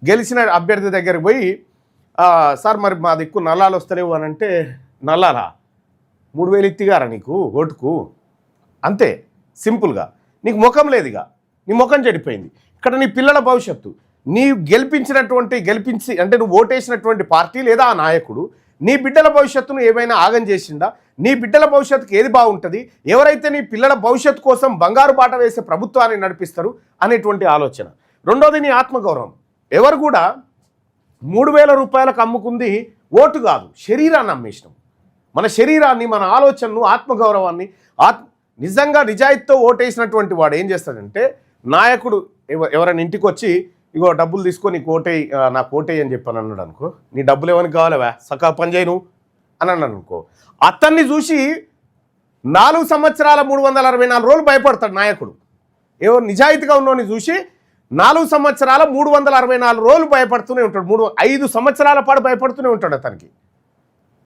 గెలిచిన అభ్యర్థి దగ్గరికి పోయి సార్ మరి మా దిక్కు నల్లాలు వస్తలేవు అని అంటే, నల్లాలా 3000 ఇత్తిగారా నీకు ఓటుకు, అంతే సింపుల్గా. నీకు ముఖం లేదుగా, నీ ముఖం చెడిపోయింది. ఇక్కడ నీ పిల్లల భవిష్యత్తు, నీ గెలిపించి అంటే నువ్వు ఓటేసినటువంటి పార్టీ లేదా ఆ నాయకుడు నీ బిడ్డల భవిష్యత్తును ఏమైనా ఆగం చేసిందా? నీ బిడ్డల భవిష్యత్తుకు ఏది బాగుంటుంది? ఎవరైతే నీ పిల్లల భవిష్యత్తు కోసం బంగారు బాట వేసే ప్రభుత్వాన్ని నడిపిస్తారు అనేటువంటి ఆలోచన. రెండోది నీ ఆత్మగౌరవం. ఎవరు కూడా 3000 రూపాయలకు అమ్ముకుంది ఓటు కాదు, శరీరాన్ని అమ్మేసినాం. మన శరీరాన్ని, మన ఆలోచనను, ఆత్మగౌరవాన్ని, నిజంగా నిజాయితీతో ఓటేసినటువంటి వాడు ఏం చేస్తాడంటే, నాయకుడు ఎవరైనా ఇంటికి వచ్చి ఇగో డబ్బులు తీసుకొని నీకు ఓటేయి, నాకు ఓటేయి అని చెప్పాను అన్నాడు అనుకో, నీ డబ్బులు ఏమని కావాలవా, సకా పని చేయను అని అన్నాడు అనుకో, అతన్ని చూసి 4 సంవత్సరాల 364 రోజులు భయపడతాడు నాయకుడు. ఎవరు నిజాయితీగా ఉన్నోని చూసి 4 సంవత్సరాల 364 రోజులు భయపడుతూనే ఉంటాడు. 5 సంవత్సరాల పాటు భయపడుతూనే ఉంటాడు అతనికి.